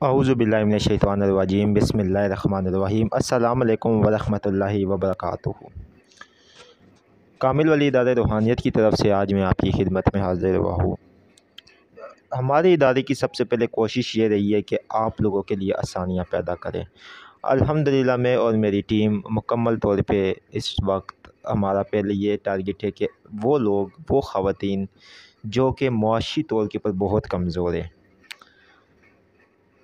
औज़ुबिल्लाहिमिनश्शैतानिर्रजीम बिस्मिल्लाहिर्रहमानिर्रहीम अस्सलामु अलैकुम वरहमतुल्लाहि वबरकातुहू। कामिल वली इदारे रूहानियत की तरफ से आज मैं आपकी खिदमत में हाज़िर हुआ हूँ। हमारे इदारे की सबसे पहले कोशिश ये रही है कि आप लोगों के लिए आसानियाँ पैदा करें। अल्हम्दुलिल्लाह मैं और मेरी टीम मुकम्मल तौर पे इस वक्त हमारा पहले ये टारगेट है कि वो लोग, वो ख़वातीन जो कि मुआशी तौर के ऊपर बहुत कमज़ोर है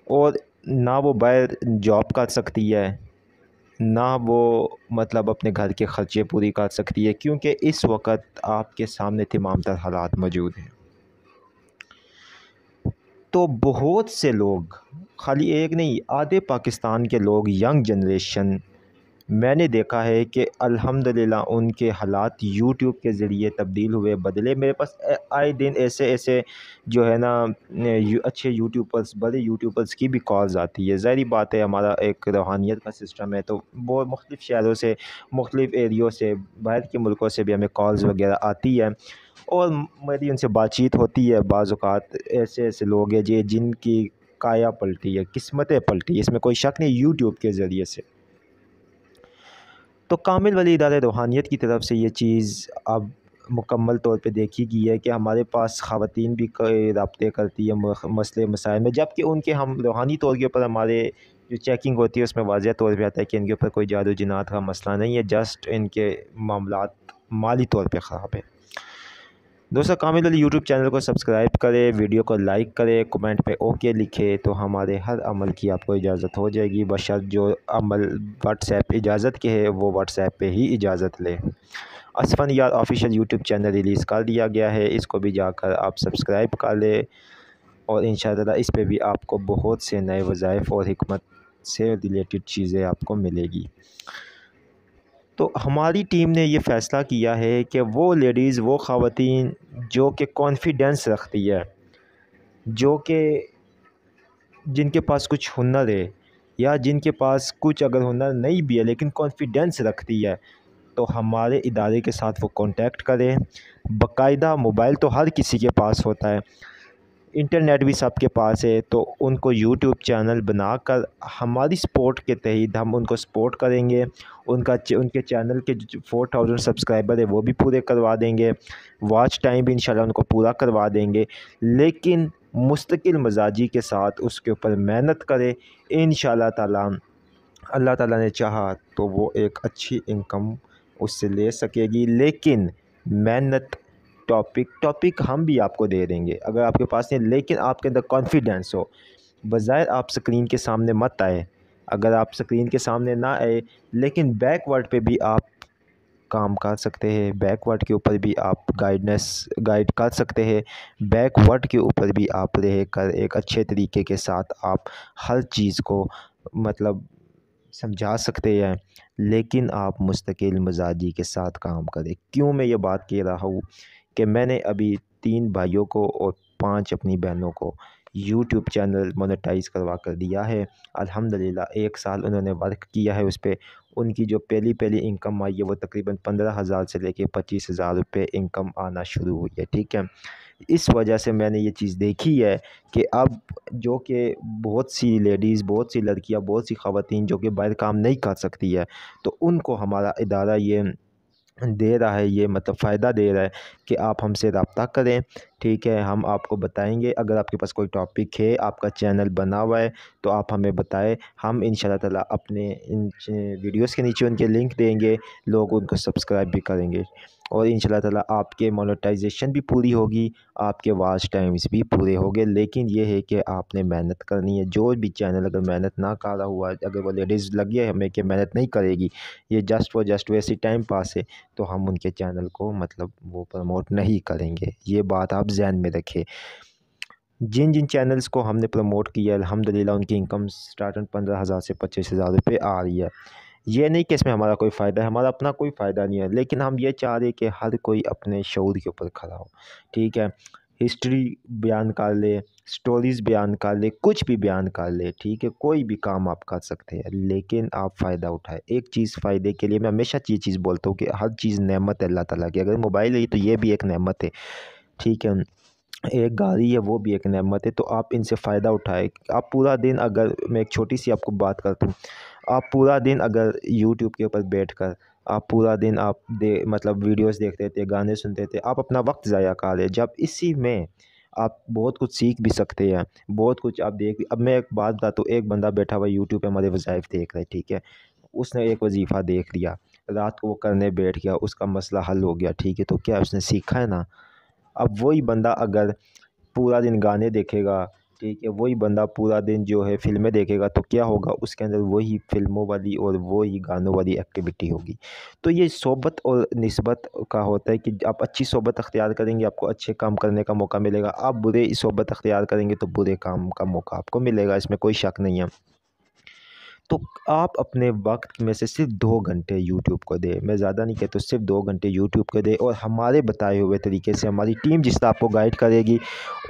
और ना वो बाहर जॉब कर सकती है, ना वो मतलब अपने घर के ख़र्चे पूरी कर सकती है, क्योंकि इस वक्त आपके सामने तमाम तर हालात मौजूद हैं। तो बहुत से लोग, खाली एक नहीं, आधे पाकिस्तान के लोग, यंग जनरेशन, मैंने देखा है कि अल्हम्दुलिल्लाह उनके हालात यूट्यूब के ज़रिए तब्दील हुए, बदले। मेरे पास आए दिन ऐसे ऐसे जो है ना अच्छे यूट्यूबर्स, बड़े यूट्यूबर्स की भी कॉल्स आती है। ज़ाहिर बात है, हमारा एक रूहानियत का सिस्टम है, तो वो मुख्तलिफ़ शहरों से, मुख्तलिफ़ एरियो से, बाहर के मुल्कों से भी हमें कॉल्स वगैरह आती है और मेरी उनसे बातचीत होती है। बाज़ औक़ात ऐसे ऐसे लोग हैं जिनकी काया पलटी है, किस्मतें पलटी है, इसमें कोई शक नहीं, यूट्यूब के ज़रिए से। तो कामिल वली इदारे रूहानियत की तरफ से ये चीज़ अब मुकम्मल तौर पे देखी गई है कि हमारे पास ख़वातीन भी कई राब्ते करती है मसले मसाइल में, जबकि उनके हम रूहानी तौर के ऊपर हमारे जो चेकिंग होती है उसमें वाज़ेह तौर पे आता है कि इनके ऊपर कोई जादू जिन्नात का मसला नहीं है, जस्ट इनके मामलात माली तौर पे ख़राब है। दोस्तों, कामिल वली यूट्यूब चैनल को सब्सक्राइब करें, वीडियो को लाइक करें, कमेंट पे ओके लिखे, तो हमारे हर अमल की आपको इजाज़त हो जाएगी। बशर्त जो अमल व्हाट्सएप इजाज़त के है वो व्हाट्सएप पे ही इजाज़त ले। असफन यार ऑफिशियल यूट्यूब चैनल रिलीज़ कर दिया गया है, इसको भी जाकर आप सब्सक्राइब कर लें और इंशाअल्लाह इस पे भी आपको बहुत से नए वज़ाइफ और हिकमत से रिलेटेड चीज़ें आपको मिलेगी। तो हमारी टीम ने ये फ़ैसला किया है कि वो लेडीज़, वो ख़वातीन जो कि कॉन्फिडेंस रखती है, जो कि जिनके पास कुछ हुनर है, या जिनके पास कुछ अगर हुनर नहीं भी है लेकिन कॉन्फिडेंस रखती है, तो हमारे इदारे के साथ वो कांटेक्ट करें। बाकायदा मोबाइल तो हर किसी के पास होता है, इंटरनेट भी सबके पास है, तो उनको यूट्यूब चैनल बनाकर हमारी सपोर्ट के तहत हम उनको सपोर्ट करेंगे। उनके चैनल के जो 4000 सब्सक्राइबर है वो भी पूरे करवा देंगे, वॉच टाइम भी इंशाल्लाह उनको पूरा करवा देंगे, लेकिन मुस्तकिल मजाजी के साथ उसके ऊपर मेहनत करें। इंशाल्लाह ताला, अल्लाह ताला ने चाहा तो वो एक अच्छी इनकम उससे ले सकेगी। लेकिन मेहनत, टॉपिक हम भी आपको दे देंगे अगर आपके पास नहीं, लेकिन आपके अंदर कॉन्फिडेंस हो। बज़ाहिर आप स्क्रीन के सामने मत आए, अगर आप स्क्रीन के सामने ना आए लेकिन बैकवर्ड पे भी आप काम कर सकते हैं, बैकवर्ड के ऊपर भी आप गाइड कर सकते हैं, बैकवर्ड के ऊपर भी आप रह कर एक अच्छे तरीके के साथ आप हर चीज़ को मतलब समझा सकते हैं, लेकिन आप मुस्तकिल मजाजी के साथ काम करें। क्यों मैं ये बात कह रहा हूँ कि मैंने अभी 3 भाइयों को और 5 अपनी बहनों को यूट्यूब चैनल मोनेटाइज़ करवा कर दिया है। अल्हम्दुलिल्लाह 1 साल उन्होंने वर्क किया है उस पे। उनकी जो पहली इनकम आई है वो तकरीबन 15,000 से लेके 25,000 रुपये इनकम आना शुरू हुई है, ठीक है। इस वजह से मैंने ये चीज़ देखी है कि अब जो कि बहुत सी लेडीज़, बहुत सी लड़कियां, बहुत सी ख़वातीन जो कि बाहर काम नहीं कर सकती है, तो उनको हमारा इदारा ये दे रहा है, ये मतलब फ़ायदा दे रहा है कि आप हमसे रब्ता करें, ठीक है। हम आपको बताएंगे, अगर आपके पास कोई टॉपिक है, आपका चैनल बना हुआ है, तो आप हमें बताएं। हम इंशाल्लाह ताला अपने इन वीडियोस के नीचे उनके लिंक देंगे, लोग उनको सब्सक्राइब भी करेंगे और इंशाल्लाह ताला आपके मोनेटाइजेशन भी पूरी होगी, आपके वॉच टाइम्स भी पूरे होंगे। लेकिन ये है कि आपने मेहनत करनी है। जो भी चैनल अगर मेहनत ना कर रहा हुआ, अगर वो लेडीज़ लगी है हमें कि मेहनत नहीं करेगी, ये जस्ट वैसे टाइम पास है, तो हम उनके चैनल को मतलब वो प्रमोट नहीं करेंगे। ये बात आप ज़हन में रखें। जिन जिन चैनल्स को हमने प्रमोट किया अल्हम्दुलिल्लाह उनकी इनकम स्टार्टिंग 15,000 से 25,000 रुपये आ रही है। ये नहीं कि इसमें हमारा कोई फ़ायदा है, हमारा अपना कोई फ़ायदा नहीं है, लेकिन हम ये चाह रहे कि हर कोई अपने शऊर के ऊपर खड़ा हो, ठीक है। हिस्ट्री बयान कर ले, स्टोरीज़ बयान कर ले, कुछ भी बयान कर ले, ठीक है। कोई भी काम आप कर सकते हैं, लेकिन आप फ़ायदा उठाएं। एक चीज़ फ़ायदे के लिए, मैं हमेशा ये चीज़ बोलता हूँ कि हर चीज़ नेमत है अल्लाह ताला की। अगर मोबाइल है तो ये भी एक नेमत है, ठीक है। ایک گاڑی ہے وہ بھی ایک نعمت ہے، تو آپ ان سے فائدہ اٹھائیں۔ آپ پورا دن اگر میں ایک چھوٹی سی آپ کو بات کرتا ہوں، آپ پورا دن اگر یوٹیوب کے اوپر بیٹھ کر آپ پورا دن آپ مطلب ویڈیوز دیکھتے تھے، گانے سنتے تھے، آپ اپنا وقت ضائع کر رہے، جب اسی میں آپ بہت کچھ سیکھ بھی سکتے ہیں، بہت کچھ آپ اب میں ایک بات بتاتا ہوں، ایک بندہ بیٹھا ہوا یوٹیوب پہ ہمارے وظائف دیکھ رہا ہے، ٹھیک ہے، اس نے ایک وظیفہ دیکھ لیا، رات کو وہ کرنے بیٹھ گیا، اس کا مسئلہ حل ہو گیا، ٹھیک ہے، تو کیا اس نے سیکھا ہے نا؟ اب وہی بندہ اگر پورا دن گانے دیکھے گا، ٹھیک ہے، وہی بندہ پورا دن جو ہے فلمیں دیکھے گا، تو کیا ہوگا؟ اس کے اندر وہی فلموں والی اور وہی گانوں والی ایکٹیویٹی ہوگی۔ تو یہ صحبت اور نسبت کا ہوتا ہے کہ آپ اچھی صحبت اختیار کریں گے، آپ کو اچھے کام کرنے کا موقع ملے گا، آپ برے صحبت اختیار کریں گے تو برے کام کا موقع آپ کو ملے گا، اس میں کوئی شک نہیں ہے۔ تو آپ اپنے وقت میں سے صرف 2 گھنٹے یوٹیوب کو دیں، میں زیادہ نہیں کہتا، صرف 2 گھنٹے یوٹیوب کو دیں، اور ہمارے بتائے ہوئے طریقے سے ہماری ٹیم جس طرح آپ کو گائیڈ کرے گی،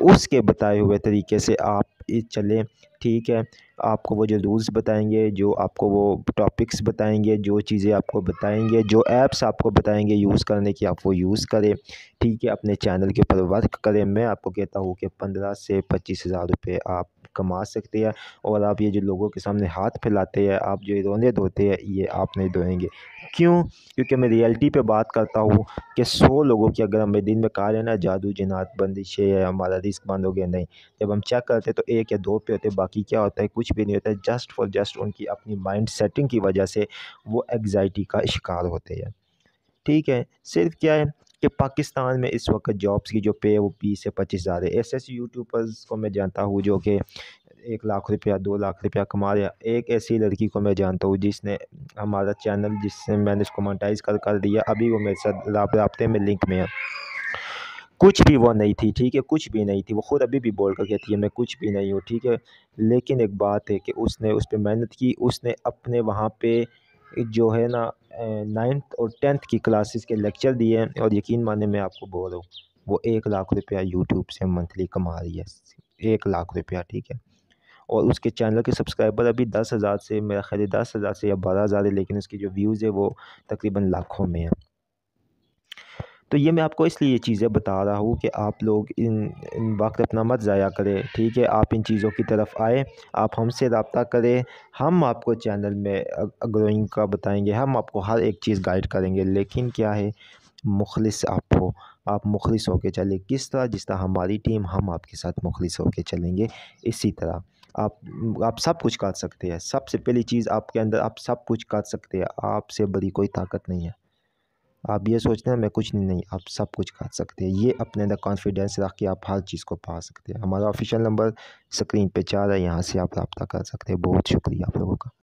اس کے بتائے ہوئے طریقے سے آپ چلیں، ٹھیک ہے۔ آپ کو وہ جو رولز بتائیں گے، جو آپ کو وہ ٹاپکس بتائیں گے، جو چیزیں آپ کو بتائیں گے، جو ایپس آپ کو بتائیں گے یوز کرنے کی، آپ وہ یوز کریں، ٹھیک ہے، اپنے چینل کے اوپر ورک کریں۔ میں آپ کو کہتا ہوں کہ 15 سے 25 ہزار روپے آپ کما سکتے ہیں، اور آپ یہ جو لوگوں کے سامنے ہاتھ پھیلاتے ہیں، آپ جو رونے دھوتے ہیں، یہ آپ نہیں دھوئیں گے۔ کیوں؟ کیونکہ میں ریئلٹی پہ بات کرتا ہوں کہ 100 لوگوں کی اگر ہمیں دن میں کہا ہے نا جادو جنات بندشیں ہے، ہمارا رزق بند ہو گیا، نہیں، جب ہم چیک کرتے تو 1 یا 2 پہ ہوتے، باقی کیا ہوتا ہے؟ کچھ بھی نہیں ہوتا ہے، جسٹ فار جسٹ ان کی اپنی مائنڈ سیٹنگ کی وجہ سے وہ ایگزائٹی کا شکار ہوتے ہیں، ٹھیک ہے۔ صرف کیا ہے کہ پاکستان میں اس وقت جابس کی جو پے ہے وہ 20 سے 25 ہزار ہے۔ ایسے یوٹیوبرز کو میں جانتا ہوں جو کہ 1 لاکھ روپیہ 2 لاکھ روپیہ کما رہا ہے۔ ایک ایسی لڑکی کو میں جانتا ہوں جس نے ہمارا چینل، جس سے میں نے اس کو مونٹائز کر دیا، ابھی وہ میرے ساتھ رابطے میں، لنک میں ہے۔ کچھ بھی وہ نہیں تھی، ٹھیک ہے، کچھ بھی نہیں تھی، وہ خود ابھی بھی بول کر کہتی ہے میں کچھ بھی نہیں ہوں، ٹھیک ہے، لیکن ایک بات ہے کہ اس نے اس پہ محنت کی، اس نے اپنے وہاں پہ جو ہے نا 9th اور 10th کی کلاسز کے لیکچر دیے ہیں، اور یقین مانے میں آپ کو بول رہا ہوں وہ 1 لاکھ روپیہ یوٹیوب سے منتھلی کما رہی ہے، 1 لاکھ روپیہ، ٹھیک ہے، اور اس کے چینل کے سبسکرائبر ابھی 10 ہزار سے، میرا خیال ہے 10 ہزار سے یا 12 ہزار ہے، لیکن اس کی جو ویوز ہے وہ تقریباً لاکھوں میں ہے۔ تو یہ میں آپ کو اس لیے یہ چیزیں بتا رہا ہوں کہ آپ لوگ ان وقت اپنا مت ضائع کریں، ٹھیک ہے، آپ ان چیزوں کی طرف آئے، آپ ہم سے رابطہ کریں، ہم آپ کو چینل میں گروئنگ کا بتائیں گے، ہم آپ کو ہر ایک چیز گائیڈ کریں گے، لیکن کیا ہے، مخلص آپ مخلص ہو کے چلیں، کس طرح؟ جس طرح ہماری ٹیم، ہم آپ کے ساتھ مخلص ہو کے چلیں گے، اسی طرح آپ سب کچھ کر سکتے ہیں۔ سب سے پہلی چیز آپ کے اندر، آپ سب کچھ کر سکتے ہیں، آپ سے بڑی کوئی طاقت نہیں ہے۔ آپ یہ سوچتے ہیں میں کچھ نہیں، آپ سب کچھ کر سکتے ہیں، یہ اپنے اندر کانفیڈینس رکھ کے آپ ہر چیز کو پا سکتے ہیں۔ ہمارا آفیشیل نمبر سکرین پہ 4 ہے، یہاں سے آپ رابطہ کر سکتے ہیں۔ بہت شکریہ آپ لوگوں کا۔